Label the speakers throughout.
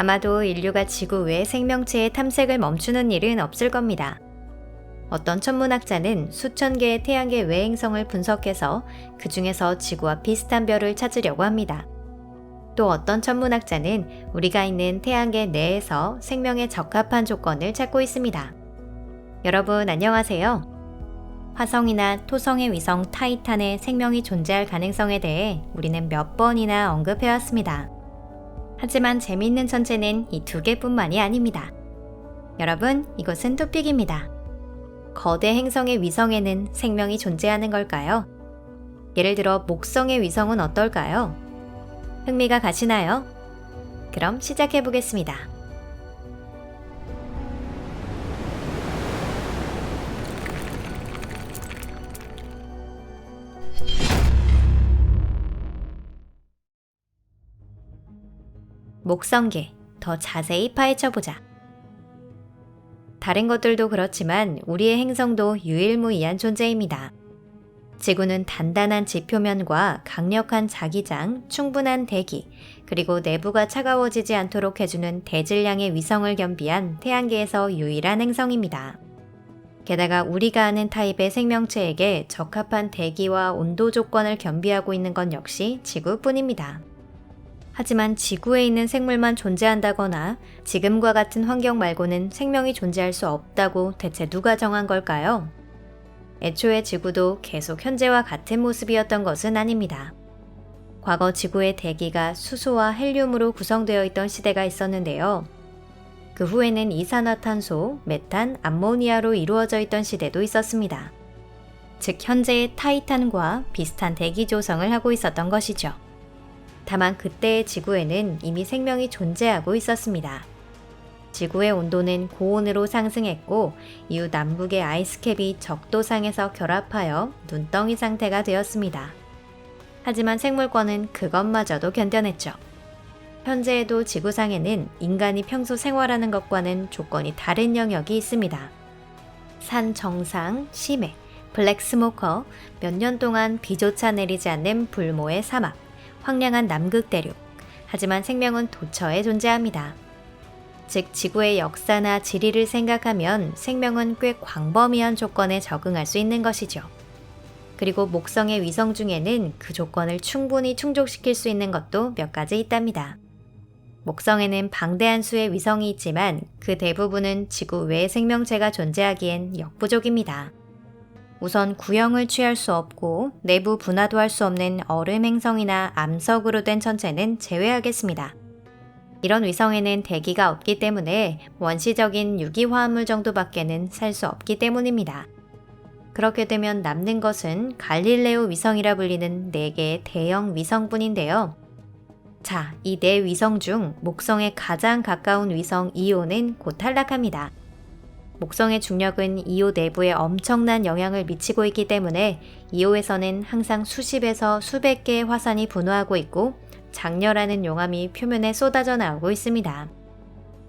Speaker 1: 아마도 인류가 지구 외 생명체의 탐색을 멈추는 일은 없을 겁니다. 어떤 천문학자는 수천 개의 태양계 외 행성을 분석해서 그 중에서 지구와 비슷한 별을 찾으려고 합니다. 또 어떤 천문학자는 우리가 있는 태양계 내에서 생명에 적합한 조건을 찾고 있습니다. 여러분 안녕하세요. 화성이나 토성의 위성 타이탄에 생명이 존재할 가능성에 대해 우리는 몇 번이나 언급해왔습니다. 하지만 재미있는 천체는 이 두 개뿐만이 아닙니다. 여러분, 이것은 토픽입니다. 거대 행성의 위성에는 생명이 존재하는 걸까요? 예를 들어 목성의 위성은 어떨까요? 흥미가 가시나요? 그럼 시작해 보겠습니다. 목성계, 더 자세히 파헤쳐보자. 다른 것들도 그렇지만 우리의 행성도 유일무이한 존재입니다. 지구는 단단한 지표면과 강력한 자기장, 충분한 대기, 그리고 내부가 차가워지지 않도록 해주는 대질량의 위성을 겸비한 태양계에서 유일한 행성입니다. 게다가 우리가 아는 타입의 생명체에게 적합한 대기와 온도 조건을 겸비하고 있는 건 역시 지구뿐입니다. 하지만 지구에 있는 생물만 존재한다거나 지금과 같은 환경 말고는 생명이 존재할 수 없다고 대체 누가 정한 걸까요? 애초에 지구도 계속 현재와 같은 모습이었던 것은 아닙니다. 과거 지구의 대기가 수소와 헬륨으로 구성되어 있던 시대가 있었는데요. 그 후에는 이산화탄소, 메탄, 암모니아로 이루어져 있던 시대도 있었습니다. 즉 현재의 타이탄과 비슷한 대기 조성을 하고 있었던 것이죠. 다만 그때의 지구에는 이미 생명이 존재하고 있었습니다. 지구의 온도는 고온으로 상승했고 이후 남북의 아이스캡이 적도상에서 결합하여 눈덩이 상태가 되었습니다. 하지만 생물권은 그것마저도 견뎌냈죠. 현재에도 지구상에는 인간이 평소 생활하는 것과는 조건이 다른 영역이 있습니다. 산 정상, 심해, 블랙스모커, 몇 년 동안 비조차 내리지 않는 불모의 사막, 황량한 남극 대륙, 하지만 생명은 도처에 존재합니다. 즉 지구의 역사나 지리를 생각하면 생명은 꽤 광범위한 조건에 적응할 수 있는 것이죠. 그리고 목성의 위성 중에는 그 조건을 충분히 충족시킬 수 있는 것도 몇 가지 있답니다. 목성에는 방대한 수의 위성이 있지만 그 대부분은 지구 외의 생명체가 존재하기엔 역부족입니다. 우선 구형을 취할 수 없고 내부 분화도 할 수 없는 얼음 행성이나 암석으로 된 천체는 제외하겠습니다. 이런 위성에는 대기가 없기 때문에 원시적인 유기화합물 정도밖에는 살 수 없기 때문입니다. 그렇게 되면 남는 것은 갈릴레오 위성이라 불리는 4개의 대형 위성뿐인데요. 자, 이 4위성 중 목성에 가장 가까운 위성 이오는 곧 탈락합니다. 목성의 중력은 이오 내부에 엄청난 영향을 미치고 있기 때문에 이오에서는 항상 수십에서 수백 개의 화산이 분화하고 있고 장렬하는 용암이 표면에 쏟아져 나오고 있습니다.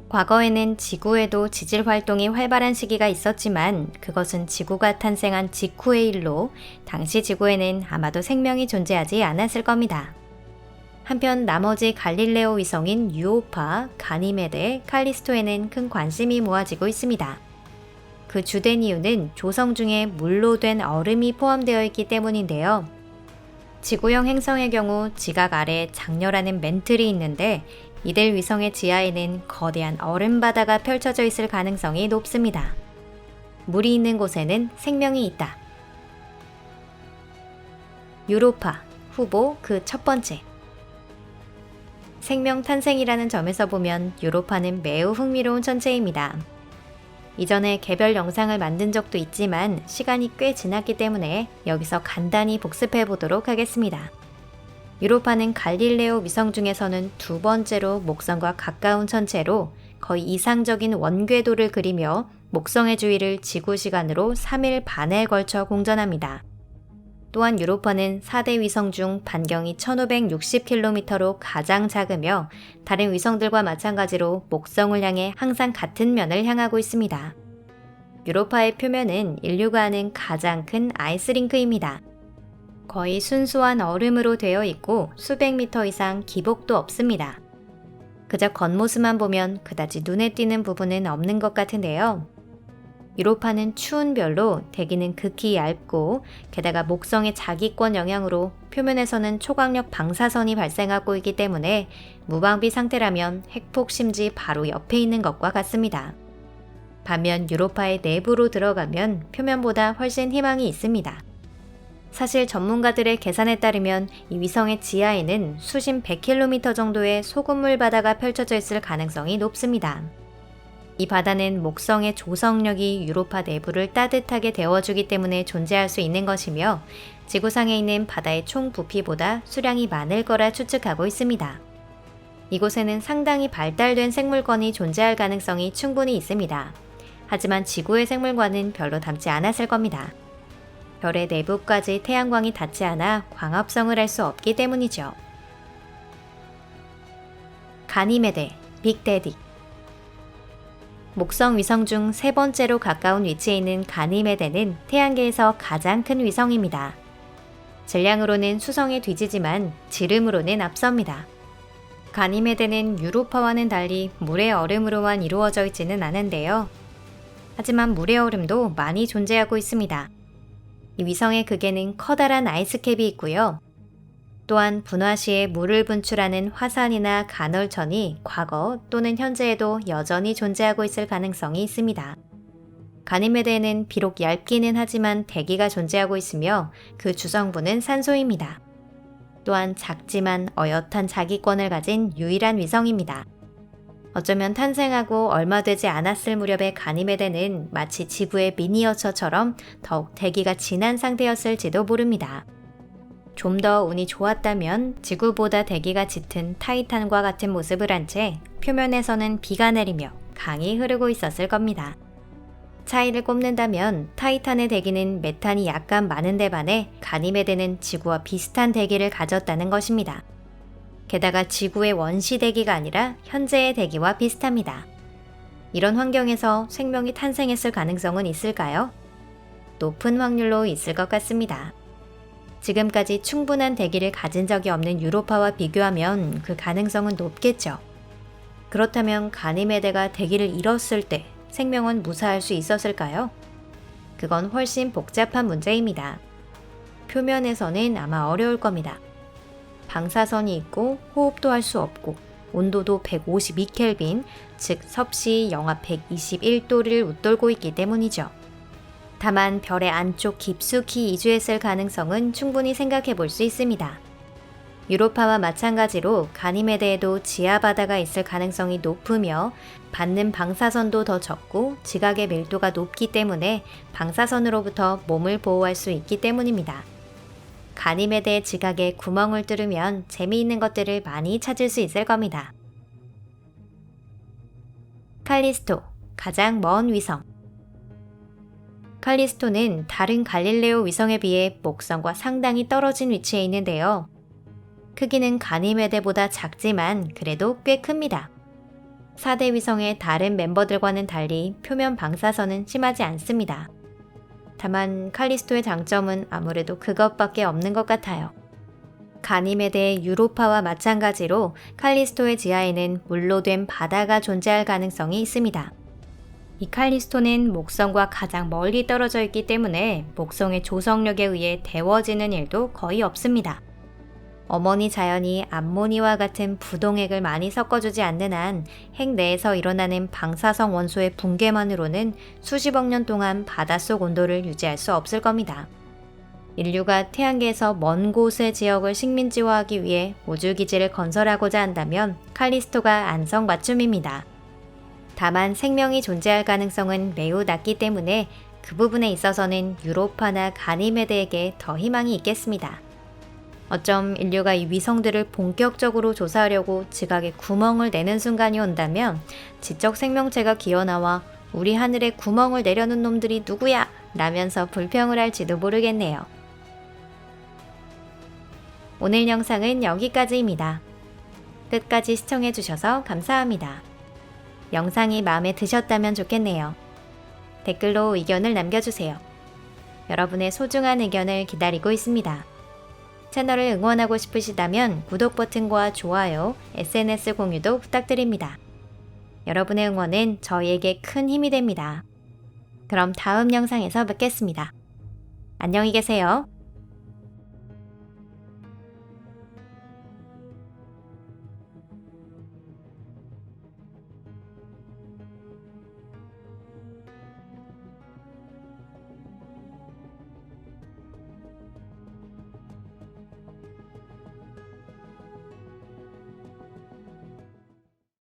Speaker 1: 과거에는 지구에도 지질 활동이 활발한 시기가 있었지만 그것은 지구가 탄생한 직후의 일로 당시 지구에는 아마도 생명이 존재하지 않았을 겁니다. 한편 나머지 갈릴레오 위성인 유오파, 가니메데, 칼리스토에는 큰 관심이 모아지고 있습니다. 그 주된 이유는 조성 중에 물로 된 얼음이 포함되어 있기 때문인데요. 지구형 행성의 경우 지각 아래에 장렬하는 멘틀이 있는데 이들 위성의 지하에는 거대한 얼음 바다가 펼쳐져 있을 가능성이 높습니다. 물이 있는 곳에는 생명이 있다. 유로파, 후보 그 첫 번째. 생명 탄생이라는 점에서 보면 유로파는 매우 흥미로운 천체입니다. 이전에 개별 영상을 만든 적도 있지만 시간이 꽤 지났기 때문에 여기서 간단히 복습해 보도록 하겠습니다. 유로파는 갈릴레오 위성 중에서는 2번째로 목성과 가까운 천체로 거의 이상적인 원궤도를 그리며 목성의 주위를 지구 시간으로 3일 반에 걸쳐 공전합니다. 또한 유로파는 4대 위성 중 반경이 1560km로 가장 작으며 다른 위성들과 마찬가지로 목성을 향해 항상 같은 면을 향하고 있습니다. 유로파의 표면은 인류가 아는 가장 큰 아이스링크입니다. 거의 순수한 얼음으로 되어 있고 수백 미터 이상 기복도 없습니다. 그저 겉모습만 보면 그다지 눈에 띄는 부분은 없는 것 같은데요. 유로파는 추운 별로 대기는 극히 얇고 게다가 목성의 자기권 영향으로 표면에서는 초강력 방사선이 발생하고 있기 때문에 무방비 상태라면 핵폭심지 바로 옆에 있는 것과 같습니다. 반면 유로파의 내부로 들어가면 표면보다 훨씬 희망이 있습니다. 사실 전문가들의 계산에 따르면 이 위성의 지하에는 수심 100km 정도의 소금물 바다가 펼쳐져 있을 가능성이 높습니다. 이 바다는 목성의 조성력이 유로파 내부를 따뜻하게 데워주기 때문에 존재할 수 있는 것이며 지구상에 있는 바다의 총 부피보다 수량이 많을 거라 추측하고 있습니다. 이곳에는 상당히 발달된 생물권이 존재할 가능성이 충분히 있습니다. 하지만 지구의 생물과는 별로 닮지 않았을 겁니다. 별의 내부까지 태양광이 닿지 않아 광합성을 할 수 없기 때문이죠. 가니메데, 빅데디. 목성 위성 중 세 번째로 가까운 위치에 있는 가니메데는 태양계에서 가장 큰 위성입니다. 질량으로는 수성에 뒤지지만 지름으로는 앞섭니다. 가니메데는 유로파와는 달리 물의 얼음으로만 이루어져 있지는 않은데요. 하지만 물의 얼음도 많이 존재하고 있습니다. 이 위성의 극에는 커다란 아이스캡이 있고요. 또한 분화 시에 물을 분출하는 화산이나 간헐천이 과거 또는 현재에도 여전히 존재하고 있을 가능성이 있습니다. 가니메데에는 비록 얇기는 하지만 대기가 존재하고 있으며 그 주성분은 산소입니다. 또한 작지만 어엿한 자기권을 가진 유일한 위성입니다. 어쩌면 탄생하고 얼마 되지 않았을 무렵의 가니메데는 마치 지구의 미니어처처럼 더욱 대기가 진한 상태였을지도 모릅니다. 좀 더 운이 좋았다면 지구보다 대기가 짙은 타이탄과 같은 모습을 한 채 표면에서는 비가 내리며 강이 흐르고 있었을 겁니다. 차이를 꼽는다면 타이탄의 대기는 메탄이 약간 많은 데 반해 가니메데는 지구와 비슷한 대기를 가졌다는 것입니다. 게다가 지구의 원시 대기가 아니라 현재의 대기와 비슷합니다. 이런 환경에서 생명이 탄생했을 가능성은 있을까요? 높은 확률로 있을 것 같습니다. 지금까지 충분한 대기를 가진 적이 없는 유로파와 비교하면 그 가능성은 높겠죠. 그렇다면 가니메데가 대기를 잃었을 때 생명은 무사할 수 있었을까요? 그건 훨씬 복잡한 문제입니다. 표면에서는 아마 어려울 겁니다. 방사선이 있고 호흡도 할 수 없고 온도도 152켈빈, 즉 섭씨 영하 121도를 웃돌고 있기 때문이죠. 다만 별의 안쪽 깊숙이 이주했을 가능성은 충분히 생각해 볼 수 있습니다. 유로파와 마찬가지로 가니메데에도 지하 바다가 있을 가능성이 높으며 받는 방사선도 더 적고 지각의 밀도가 높기 때문에 방사선으로부터 몸을 보호할 수 있기 때문입니다. 가니메데의 지각에 구멍을 뚫으면 재미있는 것들을 많이 찾을 수 있을 겁니다. 칼리스토, 가장 먼 위성. 칼리스토는 다른 갈릴레오 위성에 비해 목성과 상당히 떨어진 위치에 있는데요. 크기는 가니메데보다 작지만 그래도 꽤 큽니다. 4대 위성의 다른 멤버들과는 달리 표면 방사선은 심하지 않습니다. 다만 칼리스토의 장점은 아무래도 그것밖에 없는 것 같아요. 가니메데의 유로파와 마찬가지로 칼리스토의 지하에는 물로 된 바다가 존재할 가능성이 있습니다. 이 칼리스토는 목성과 가장 멀리 떨어져 있기 때문에 목성의 조성력에 의해 데워지는 일도 거의 없습니다. 어머니 자연이 암모니와 같은 부동액을 많이 섞어주지 않는 한 핵 내에서 일어나는 방사성 원소의 붕괴만으로는 수십억 년 동안 바닷속 온도를 유지할 수 없을 겁니다. 인류가 태양계에서 먼 곳의 지역을 식민지화하기 위해 우주기지를 건설하고자 한다면 칼리스토가 안성맞춤입니다. 다만 생명이 존재할 가능성은 매우 낮기 때문에 그 부분에 있어서는 유로파나 가니메데에게 더 희망이 있겠습니다. 어쩜 인류가 이 위성들을 본격적으로 조사하려고 지각에 구멍을 내는 순간이 온다면 지적 생명체가 기어나와 우리 하늘에 구멍을 내려놓은 놈들이 누구야? 라면서 불평을 할지도 모르겠네요. 오늘 영상은 여기까지입니다. 끝까지 시청해주셔서 감사합니다. 영상이 마음에 드셨다면 좋겠네요. 댓글로 의견을 남겨주세요. 여러분의 소중한 의견을 기다리고 있습니다. 채널을 응원하고 싶으시다면 구독 버튼과 좋아요, SNS 공유도 부탁드립니다. 여러분의 응원은 저희에게 큰 힘이 됩니다. 그럼 다음 영상에서 뵙겠습니다. 안녕히 계세요.